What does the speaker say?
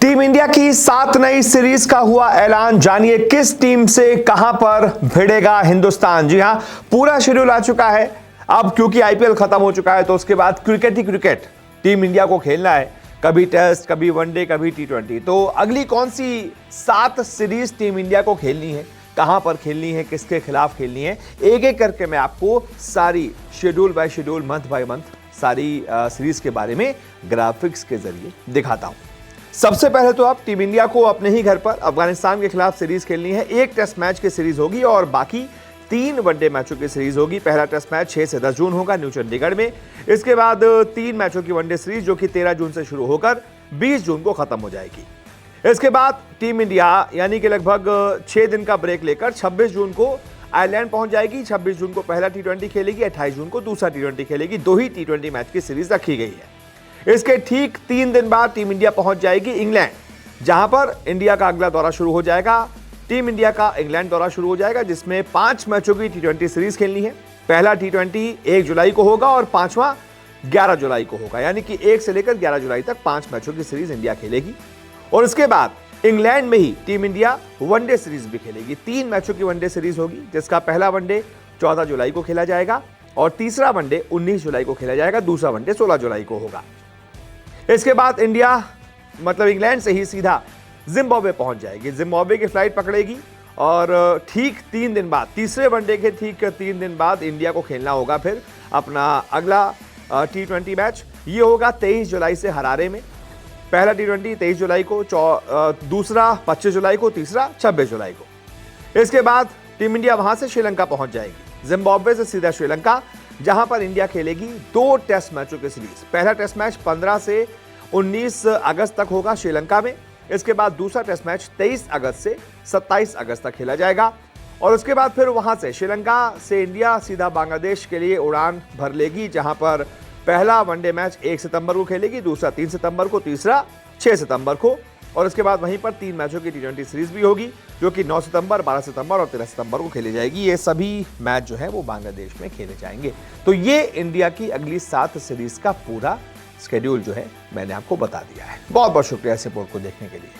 Team India की 7 नई series का हुआ ऐलान। जानिए किस टीम से कहां पर भिड़ेगा हिंदुस्तान। जी हां, पूरा शेड्यूल आ चुका है। अब क्योंकि आईपीएल खत्म हो चुका है तो उसके बाद क्रिकेट ही क्रिकेट टीम इंडिया को खेलना है। कभी टेस्ट, कभी वनडे, कभी टी20। तो अगली कौन सी 7 सीरीज टीम इंडिया को खेलनी है, कहां पर खेलनी है, किसके खिलाफ खेलनी है, एक एक करके मैं आपको सारी schedule by schedule, month by month सारी सीरीज के बारे में ग्राफिक्स के जरिए दिखाता हूं। सबसे पहले तो आप टीम इंडिया को अपने ही घर पर अफगानिस्तान के खिलाफ सीरीज खेलनी है। एक टेस्ट मैच की सीरीज होगी और बाकी 3 वनडे मैचों की सीरीज होगी। पहला टेस्ट मैच 6 से 10 जून होगा न्यू चंडीगढ़ में। इसके बाद 3 मैचों की वनडे सीरीज जो कि 13 जून से शुरू होकर 20 जून को खत्म हो जाएगी। इसके बाद टीम इंडिया यानी कि लगभग 6 दिन का ब्रेक लेकर 26 जून को आयरलैंड पहुंच जाएगी। 26 जून को पहला टी20 खेलेगी, 28 जून को दूसरा टी20 खेलेगी। 2 ही टी20 मैच की सीरीज रखी गई है। इसके ठीक 3 दिन बाद टीम इंडिया पहुंच जाएगी इंग्लैंड, जहां पर इंडिया का अगला दौरा शुरू हो जाएगा। टीम इंडिया का इंग्लैंड दौरा शुरू हो जाएगा जिसमें 5 मैचों की टी20 सीरीज खेलनी है। पहला टी20 1 जुलाई को होगा और 5वां 11 जुलाई को होगा, यानी कि 1 से लेकर 11 जुलाई तक 5 मैचों की सीरीज इंडिया खेलेगी। और इसके बाद इंग्लैंड में ही टीम इंडिया वनडे सीरीज भी खेलेगी। 3 मैचों की वनडे सीरीज होगी जिसका पहला वनडे 14 जुलाई को खेला जाएगा और तीसरा वनडे 19 जुलाई को खेला जाएगा। दूसरा वनडे 16 जुलाई को होगा। इसके बाद इंडिया मतलब इंग्लैंड से ही सीधा जिम्बाब्वे पहुंच जाएगी। जिम्बाब्वे की फ्लाइट पकड़ेगी और ठीक 3 दिन बाद, तीसरे वनडे के ठीक 3 दिन बाद इंडिया को खेलना होगा फिर अपना अगला टी20 मैच। ये होगा 23 जुलाई से हरारे में। पहला टी20 23 जुलाई को, दूसरा 25 जुलाई को, तीसरा 26 जुलाई को। इसके बाद टीम इंडिया वहां से श्रीलंका पहुंच जाएगी। जिम्बाब्वे से सीधा श्रीलंका, जहां पर इंडिया खेलेगी 2 टेस्ट मैचों की सीरीज। पहला टेस्ट मैच 15 से 19 अगस्त तक होगा श्रीलंका में। इसके बाद दूसरा टेस्ट मैच 23 अगस्त से 27 अगस्त तक खेला जाएगा। और उसके बाद फिर वहां से श्रीलंका से इंडिया सीधा बांग्लादेश के लिए उड़ान भर लेगी, जहां पर पहला वनडे मैच 1 सितंबर को खेलेगी, दूसरा 3 सितंबर को, तीसरा 6 सितंबर को। और उसके बाद वहीं पर 3 मैचों की टी20 सीरीज भी होगी जो कि 9 सितंबर, 12 सितंबर और 13 सितंबर को खेली जाएगी। ये सभी मैच जो है वो बांग्लादेश में खेले जाएंगे। तो ये इंडिया की अगली 7 सीरीज का पूरा शेड्यूल जो है मैंने आपको बता दिया है। बहुत बहुत शुक्रिया इस रिपोर्ट को देखने के लिए।